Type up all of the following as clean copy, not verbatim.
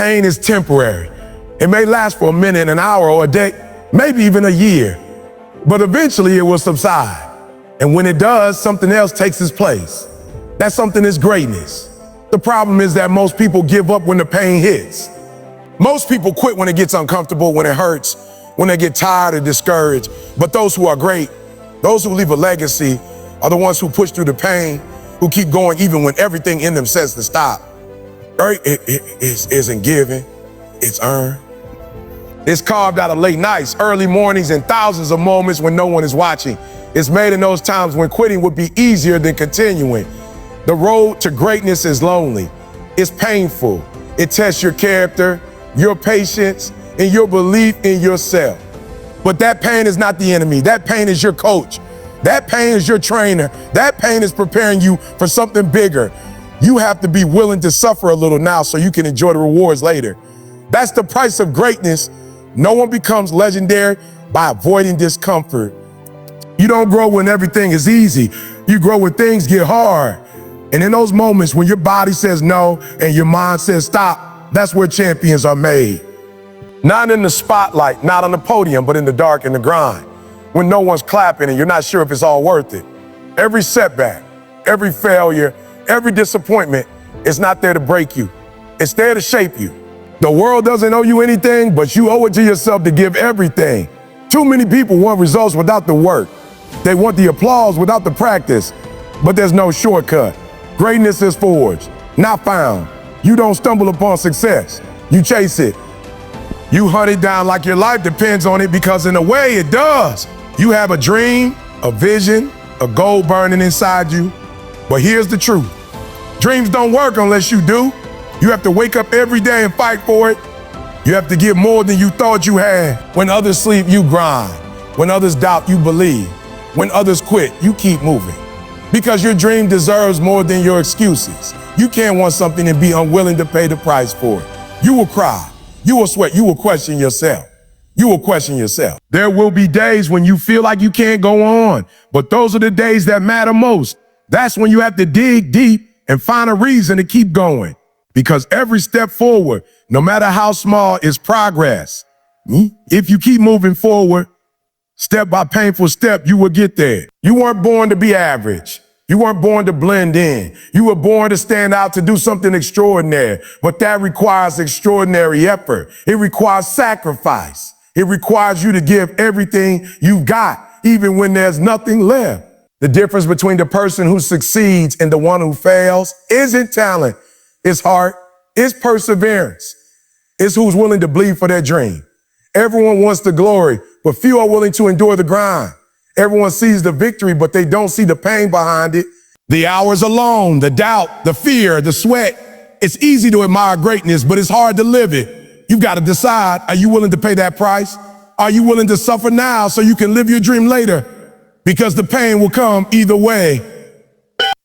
Pain is temporary. It may last for a minute, an hour, or a day, maybe even a year, but eventually it will subside. And when it does, something else takes its place. That something is greatness. The problem is that most people give up when the pain hits. Most people quit when it gets uncomfortable, when it hurts, when they get tired or discouraged. But those who are great, those who leave a legacy, are the ones who push through the pain, who keep going even when everything in them says to stop. It isn't given, it's earned. It's carved out of late nights, early mornings, and thousands of moments when no one is watching. It's made in those times when quitting would be easier than continuing. The road to greatness is lonely. It's painful. It tests your character, your patience, and your belief in yourself. But that pain is not the enemy. That pain is your coach. That pain is your trainer. That pain is preparing you for something bigger. You have to be willing to suffer a little now so you can enjoy the rewards later. That's the price of greatness. No one becomes legendary by avoiding discomfort. You don't grow when everything is easy. You grow when things get hard. And in those moments when your body says no and your mind says stop, that's where champions are made. Not in the spotlight, not on the podium, but in the dark and the grind. When no one's clapping and you're not sure if it's all worth it. Every setback, every failure, every disappointment is not there to break you. It's there to shape you. The world doesn't owe you anything, but you owe it to yourself to give everything. Too many people want results without the work. They want the applause without the practice, but there's no shortcut. Greatness is forged, not found. You don't stumble upon success, you chase it. You hunt it down like your life depends on it, because in a way it does. You have a dream, a vision, a goal burning inside you. But here's the truth. Dreams don't work unless you do. You have to wake up every day and fight for it. You have to give more than you thought you had. When others sleep, you grind. When others doubt, you believe. When others quit, you keep moving. Because your dream deserves more than your excuses. You can't want something and be unwilling to pay the price for it. You will cry. You will sweat. You will question yourself. You will question yourself. There will be days when you feel like you can't go on, but those are the days that matter most. That's when you have to dig deep and find a reason to keep going. Because every step forward, no matter how small, is progress. If you keep moving forward, step by painful step, you will get there. You weren't born to be average. You weren't born to blend in. You were born to stand out, to do something extraordinary. But that requires extraordinary effort. It requires sacrifice. It requires you to give everything you've got, even when there's nothing left. The difference between the person who succeeds and the one who fails isn't talent. It's heart. It's perseverance. It's who's willing to bleed for their dream. Everyone wants the glory, but few are willing to endure the grind. Everyone sees the victory, but they don't see the pain behind it. The hours alone, the doubt, the fear, the sweat. It's easy to admire greatness, but it's hard to live it. You've got to decide, are you willing to pay that price? Are you willing to suffer now so you can live your dream later? Because the pain will come either way.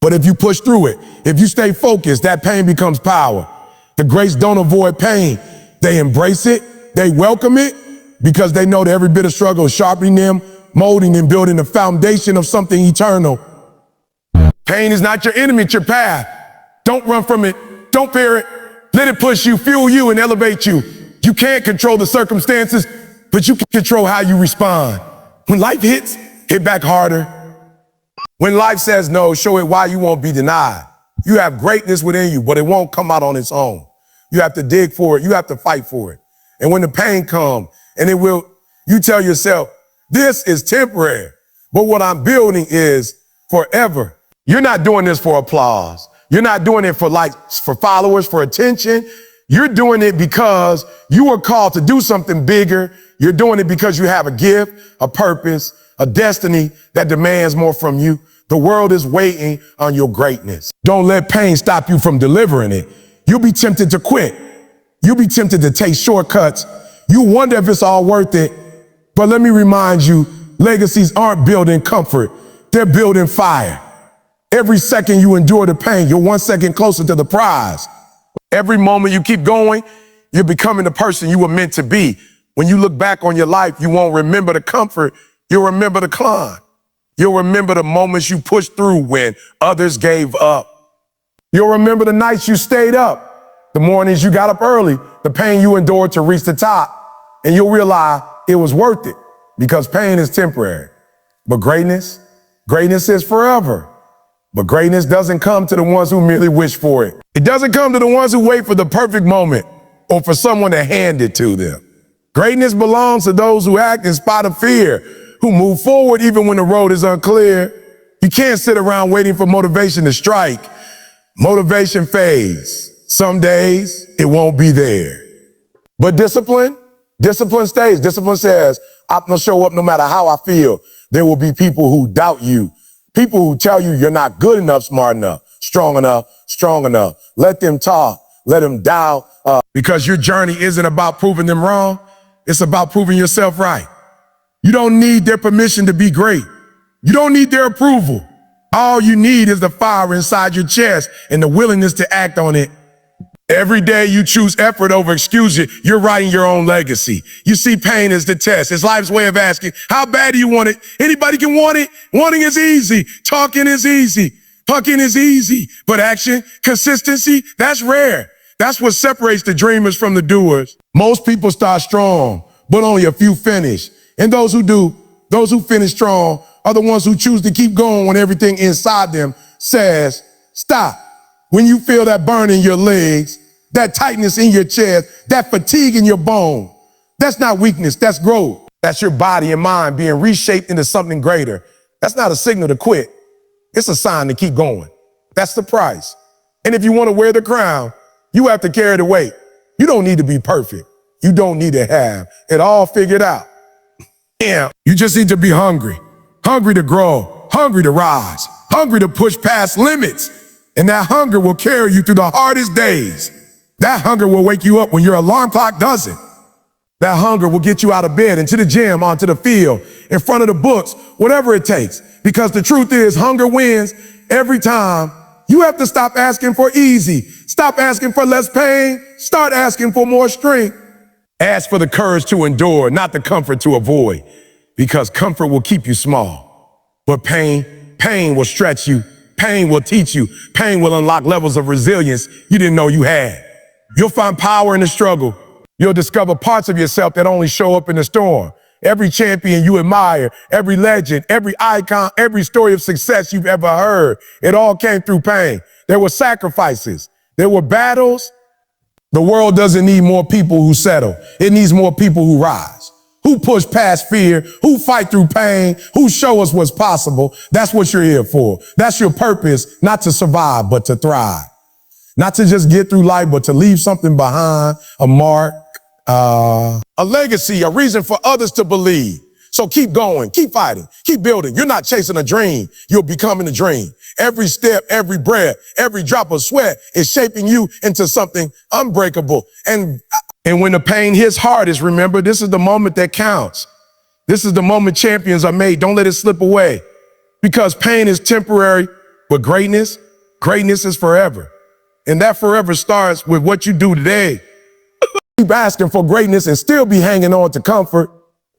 But if you push through it, if you stay focused, that pain becomes power. The greats don't avoid pain. They embrace it. They welcome it because they know that every bit of struggle is sharpening them, molding and building the foundation of something eternal. Pain is not your enemy, it's your path. Don't run from it. Don't fear it. Let it push you, fuel you, and elevate you. You can't control the circumstances, but you can control how you respond. When life hits, hit back harder. When life says no, show it why you won't be denied. You have greatness within you, but it won't come out on its own. You have to dig for it. You have to fight for it. And when the pain comes, and it will, you tell yourself, this is temporary, but what I'm building is forever. You're not doing this for applause. You're not doing it for likes, for followers, for attention. You're doing it because you were called to do something bigger. You're doing it because you have a gift, a purpose, a destiny that demands more from you. The world is waiting on your greatness. Don't let pain stop you from delivering it. You'll be tempted to quit. You'll be tempted to take shortcuts. You wonder if it's all worth it. But let me remind you, legacies aren't built in comfort. They're built in fire. Every second you endure the pain, you're 1 second closer to the prize. Every moment you keep going, you're becoming the person you were meant to be. When you look back on your life, you won't remember the comfort. You'll remember the climb. You'll remember the moments you pushed through when others gave up. You'll remember the nights you stayed up, The mornings you got up early, the pain you endured to reach the top, and you'll realize it was worth it because pain is temporary. But greatness is forever. But greatness doesn't come to the ones who merely wish for it. It doesn't come to the ones who wait for the perfect moment or for someone to hand it to them. Greatness belongs to those who act in spite of fear, who move forward even when the road is unclear. You can't sit around waiting for motivation to strike. Motivation fades. Some days it won't be there. But discipline stays. Discipline says, I'm gonna show up no matter how I feel. There will be people who doubt you. People who tell you you're not good enough, smart enough, strong enough. Let them talk. Let them doubt. Because your journey isn't about proving them wrong. It's about proving yourself right. You don't need their permission to be great. You don't need their approval. All you need is the fire inside your chest and the willingness to act on it. Every day you choose effort over excuses, you're writing your own legacy. You see pain as the test. It's life's way of asking, how bad do you want it? Anybody can want it. Wanting is easy. Talking is easy. Pucking is easy. But action, consistency, that's rare. That's what separates the dreamers from the doers. Most people start strong, but only a few finish. And those who do, those who finish strong, are the ones who choose to keep going when everything inside them says, stop. When you feel that burn in your legs, that tightness in your chest, that fatigue in your bone, that's not weakness, that's growth. That's your body and mind being reshaped into something greater. That's not a signal to quit. It's a sign to keep going. That's the price. And if you want to wear the crown, you have to carry the weight. You don't need to be perfect. You don't need to have it all figured out. Yeah, you just need to be hungry. Hungry to grow, hungry to rise, hungry to push past limits. And that hunger will carry you through the hardest days. That hunger will wake you up when your alarm clock doesn't. That hunger will get you out of bed, into the gym, onto the field, in front of the books, whatever it takes. Because the truth is, hunger wins every time. You have to stop asking for easy. Stop asking for less pain. Start asking for more strength. Ask for the courage to endure, not the comfort to avoid. Because comfort will keep you small. But pain will stretch you. Pain will teach you. Pain will unlock levels of resilience you didn't know you had. You'll find power in the struggle. You'll discover parts of yourself that only show up in the storm. Every champion you admire, every legend, every icon, every story of success you've ever heard, it all came through pain. There were sacrifices. There were battles. The world doesn't need more people who settle. It needs more people who rise, who push past fear, who fight through pain, who show us what's possible. That's what you're here for. That's your purpose, not to survive, but to thrive. Not to just get through life, but to leave something behind, a mark, a legacy, a reason for others to believe. So keep going, keep fighting, keep building. You're not chasing a dream. You're becoming a dream. Every step, every breath, every drop of sweat is shaping you into something unbreakable. And when the pain hits hardest, remember, this is the moment that counts. This is the moment champions are made. Don't let it slip away. Because pain is temporary, but greatness is forever. And that forever starts with what you do today. Keep asking for greatness and still be hanging on to comfort.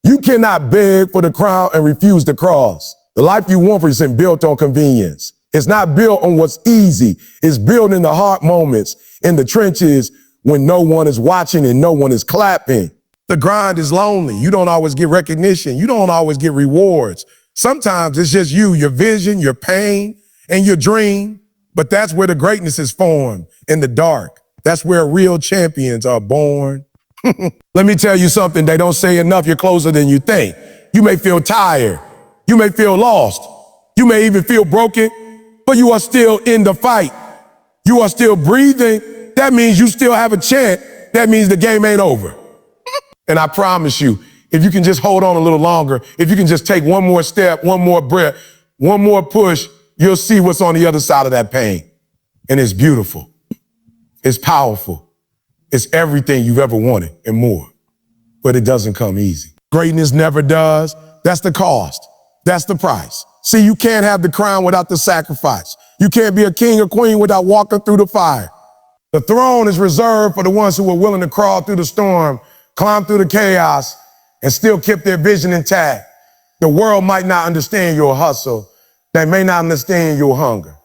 You cannot beg for the crown and refuse the cross. The life you want for isn't built on convenience. It's not built on what's easy. It's built in the hard moments, in the trenches, when no one is watching and no one is clapping. The grind is lonely. You don't always get recognition. You don't always get rewards. Sometimes it's just you, your vision, your pain, and your dream. But that's where the greatness is formed, in the dark. That's where real champions are born. Let me tell you something. They don't say enough. You're closer than you think. You may feel tired. You may feel lost. You may even feel broken, but you are still in the fight. You are still breathing. That means you still have a chance. That means the game ain't over. And I promise you, if you can just hold on a little longer, if you can just take one more step, one more breath, one more push, you'll see what's on the other side of that pain. And it's beautiful. It's powerful. It's everything you've ever wanted and more. But it doesn't come easy. Greatness never does. That's the cost. That's the price. See, you can't have the crown without the sacrifice. You can't be a king or queen without walking through the fire. The throne is reserved for the ones who are willing to crawl through the storm, climb through the chaos, and still keep their vision intact. The world might not understand your hustle. They may not understand your hunger.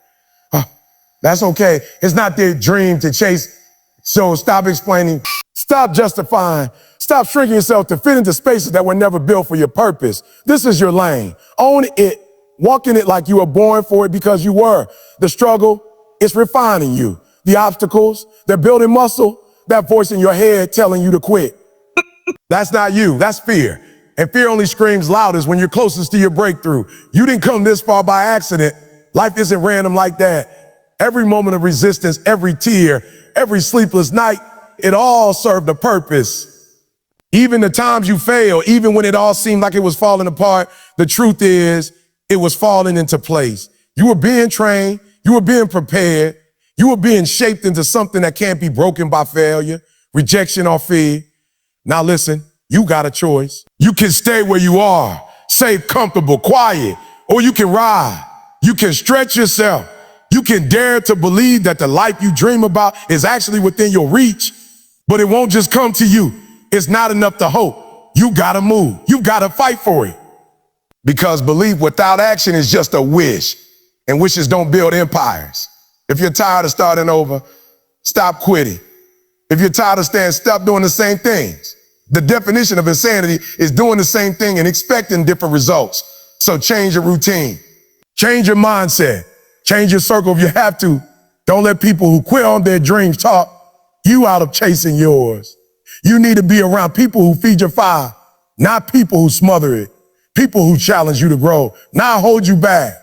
That's okay. It's not their dream to chase So stop explaining, stop justifying, stop shrinking yourself to fit into spaces that were never built for your purpose. This is your lane. Own it. Walk in it like you were born for it because you were. The struggle is refining you. The obstacles, they're building muscle. That voice in your head telling you to quit. That's not you, that's fear. And fear only screams loudest when you're closest to your breakthrough. You didn't come this far by accident. Life isn't random like that. Every moment of resistance, every tear, every sleepless night, it all served a purpose. Even the times you failed, even when it all seemed like it was falling apart, the truth is it was falling into place. You were being trained, you were being prepared, you were being shaped into something that can't be broken by failure, rejection, or fear. Now listen, you got a choice. You can stay where you are, safe, comfortable, quiet, or you can ride. You can stretch yourself. You can dare to believe that the life you dream about is actually within your reach, but it won't just come to you. It's not enough to hope. You gotta move. You gotta fight for it. Because belief without action is just a wish, and wishes don't build empires. If you're tired of starting over, stop quitting. If you're tired of staying stuck doing the same things, the definition of insanity is doing the same thing and expecting different results. So change your routine, change your mindset, change your circle if you have to. Don't let people who quit on their dreams talk you out of chasing yours. You need to be around people who feed your fire, not people who smother it. People who challenge you to grow, not hold you back.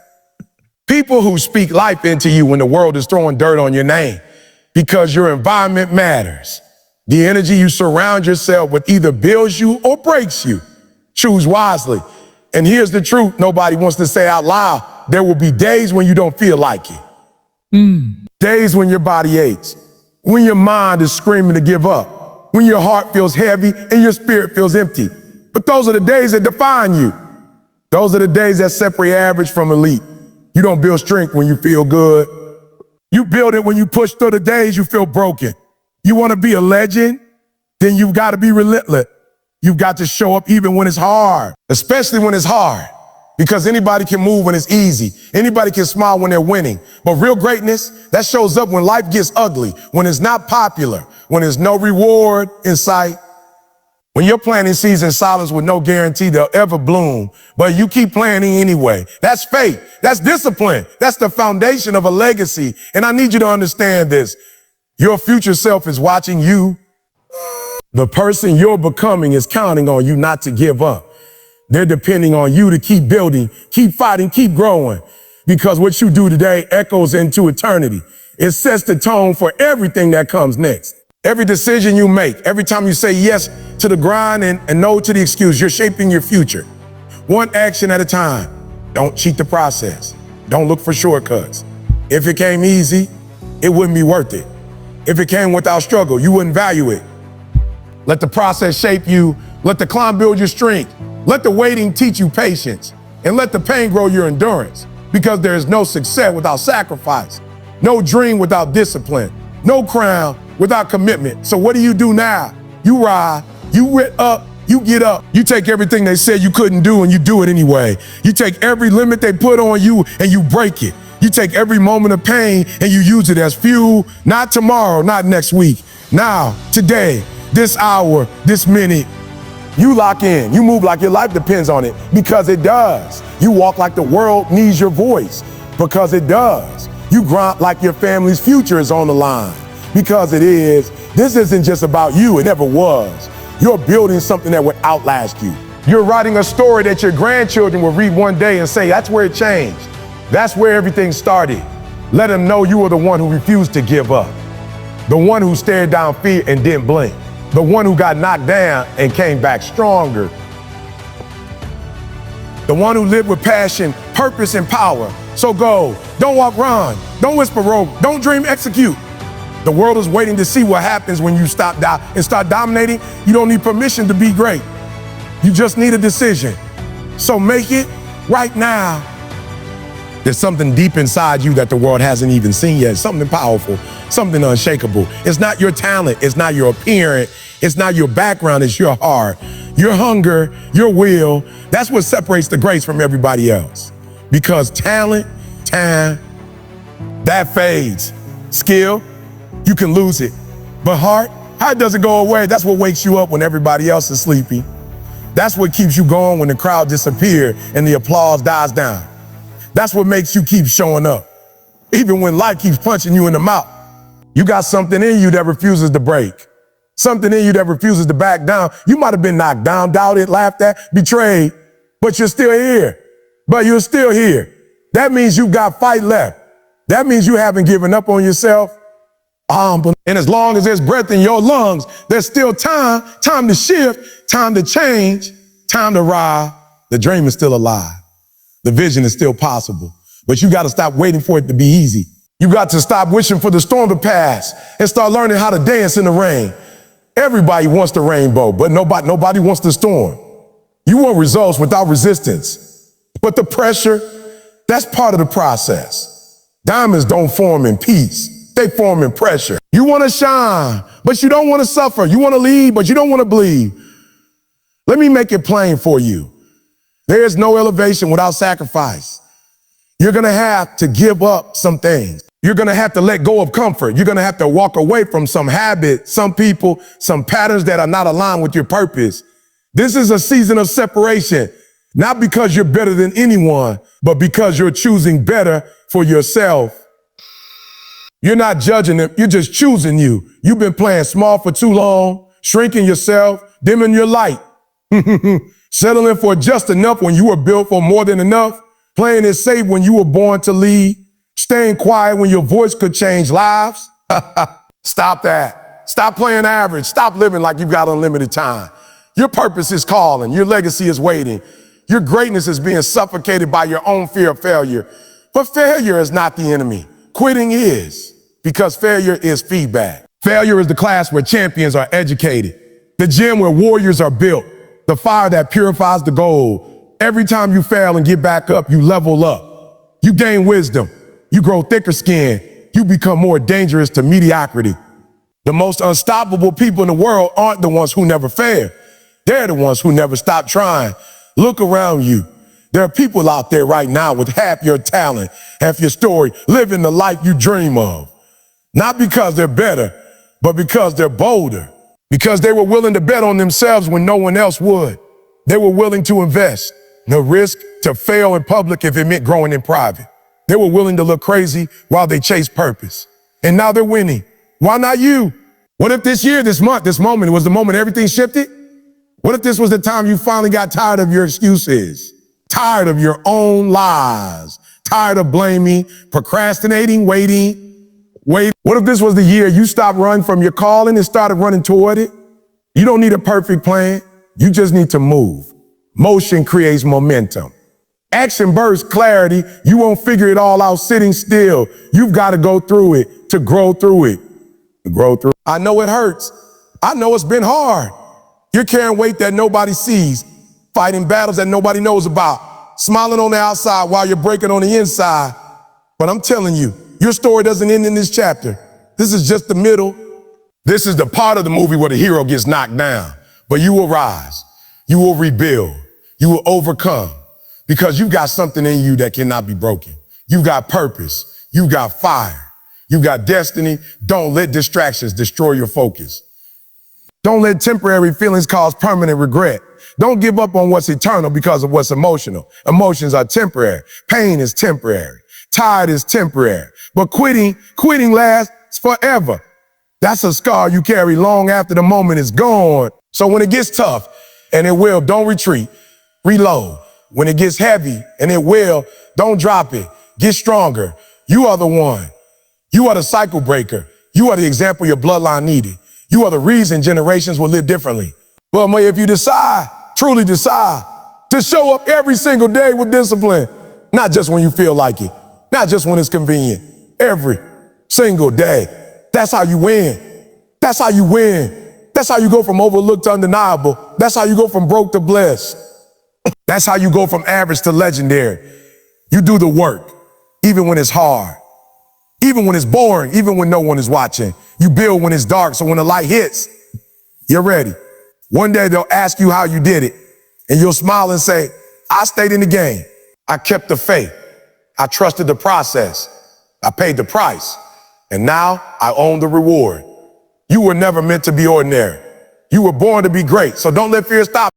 People who speak life into you when the world is throwing dirt on your name, because your environment matters. The energy you surround yourself with either builds you or breaks you. Choose wisely. And here's the truth nobody wants to say out loud. There will be days when you don't feel like it. Days when your body aches, when your mind is screaming to give up, when your heart feels heavy and your spirit feels empty. But those are the days that define you. Those are the days that separate average from elite. You don't build strength when you feel good. You build it when you push through the days you feel broken. You want to be a legend? Then you've got to be relentless. You've got to show up even when it's hard, especially when it's hard, because anybody can move when it's easy. Anybody can smile when they're winning. But real greatness, that shows up when life gets ugly, when it's not popular, when there's no reward in sight. When you're planting seeds in silence with no guarantee they'll ever bloom, but you keep planting anyway. That's faith. That's discipline. That's the foundation of a legacy. And I need you to understand this. Your future self is watching you. The person you're becoming is counting on you not to give up. They're depending on you to keep building, keep fighting, keep growing. Because what you do today echoes into eternity. It sets the tone for everything that comes next. Every decision you make, every time you say yes to the grind and no to the excuse, you're shaping your future. One action at a time. Don't cheat the process. Don't look for shortcuts. If it came easy, it wouldn't be worth it. If it came without struggle, you wouldn't value it. Let the process shape you. Let the climb build your strength. Let the waiting teach you patience. And let the pain grow your endurance. Because there is no success without sacrifice. No dream without discipline. No crown without commitment. So what do you do now? You ride, you get up. You take everything they said you couldn't do and you do it anyway. You take every limit they put on you and you break it. You take every moment of pain and you use it as fuel, not tomorrow, not next week. Now, today, this hour, this minute, you lock in. You move like your life depends on it, because it does. You walk like the world needs your voice, because it does. You grunt like your family's future is on the line, because it is. This isn't just about you, it never was. You're building something that would outlast you. You're writing a story that your grandchildren will read one day and say, that's where it changed. That's where everything started. Let them know you were the one who refused to give up. The one who stared down fear and didn't blink. The one who got knocked down and came back stronger. The one who lived with passion, purpose, and power. So go, don't walk, run. Don't whisper, rope. Don't dream, execute. The world is waiting to see what happens when you start dominating. You don't need permission to be great. You just need a decision. So make it right now. There's something deep inside you that the world hasn't even seen yet. Something powerful, something unshakable. It's not your talent. It's not your appearance. It's not your background. It's your heart, your hunger, your will. That's what separates the greats from everybody else. Because talent, time, that fades. Skill, you can lose it. But heart doesn't go away. That's what wakes you up when everybody else is sleeping. That's what keeps you going when the crowd disappears and the applause dies down. That's what makes you keep showing up. Even when life keeps punching you in the mouth, you got something in you that refuses to break. Something in you that refuses to back down. You might have been knocked down, doubted, laughed at, betrayed, but you're still here. But you're still here. That means you got fight left. That means you haven't given up on yourself. And as long as there's breath in your lungs, there's still time to shift, time to change, time to rise. The dream is still alive. The vision is still possible. But you got to stop waiting for it to be easy. You got to stop wishing for the storm to pass and start learning how to dance in the rain. Everybody wants the rainbow, but nobody wants the storm. You want results without resistance. But the pressure, that's part of the process. Diamonds don't form in peace. They form in pressure. You want to shine, but you don't want to suffer. You want to lead, but you don't want to bleed. Let me make it plain for you. There is no elevation without sacrifice. You're going to have to give up some things. You're going to have to let go of comfort. You're going to have to walk away from some habits, some people, some patterns that are not aligned with your purpose. This is a season of separation, not because you're better than anyone, but because you're choosing better for yourself. You're not judging them. You're just choosing you. You've been playing small for too long, shrinking yourself, dimming your light, settling for just enough when you were built for more than enough, playing it safe when you were born to lead, staying quiet when your voice could change lives. Stop that. Stop playing average. Stop living like you've got unlimited time. Your purpose is calling. Your legacy is waiting. Your greatness is being suffocated by your own fear of failure. But failure is not the enemy. Quitting is, because failure is feedback. Failure is the class where champions are educated, the gym where warriors are built, the fire that purifies the gold. Every time you fail and get back up, you level up. You gain wisdom. You grow thicker skin. You become more dangerous to mediocrity. The most unstoppable people in the world aren't the ones who never fail. They're the ones who never stop trying. Look around you. There are people out there right now with half your talent, half your story, living the life you dream of. Not because they're better, but because they're bolder. Because they were willing to bet on themselves when no one else would. They were willing to invest, the risk to fail in public if it meant growing in private. They were willing to look crazy while they chased purpose. And now they're winning. Why not you? What if this year, this month, this moment was the moment everything shifted? What if this was the time you finally got tired of your excuses? Tired of your own lies, tired of blaming, procrastinating, waiting. What if this was the year you stopped running from your calling and started running toward it? You don't need a perfect plan. You just need to move. Motion creates momentum. Action bursts clarity. You won't figure it all out sitting still. You've got to go through it to grow through it. To grow through. I know it hurts. I know it's been hard. You're carrying weight that nobody sees. Fighting battles that nobody knows about, smiling on the outside while you're breaking on the inside. But I'm telling you, your story doesn't end in this chapter. This is just the middle. This is the part of the movie where the hero gets knocked down. But you will rise. You will rebuild. You will overcome because you've got something in you that cannot be broken. You've got purpose. You've got fire. You've got destiny. Don't let distractions destroy your focus. Don't let temporary feelings cause permanent regret. Don't give up on what's eternal because of what's emotional. Emotions are temporary. Pain is temporary. Tired is temporary. But quitting lasts forever. That's a scar you carry long after the moment is gone. So when it gets tough, and it will, don't retreat. Reload. When it gets heavy, and it will, don't drop it. Get stronger. You are the one. You are the cycle breaker. You are the example your bloodline needed. You are the reason generations will live differently. But if you truly decide to show up every single day with discipline, not just when you feel like it, not just when it's convenient, every single day. That's how you win. That's how you win. That's how you go from overlooked to undeniable. That's how you go from broke to blessed. That's how you go from average to legendary. You do the work, even when it's hard, even when it's boring, even when no one is watching. You build when it's dark, so when the light hits, you're ready. One day they'll ask you how you did it, and you'll smile and say, I stayed in the game. I kept the faith. I trusted the process. I paid the price. And now I own the reward. You were never meant to be ordinary. You were born to be great. So don't let fear stop.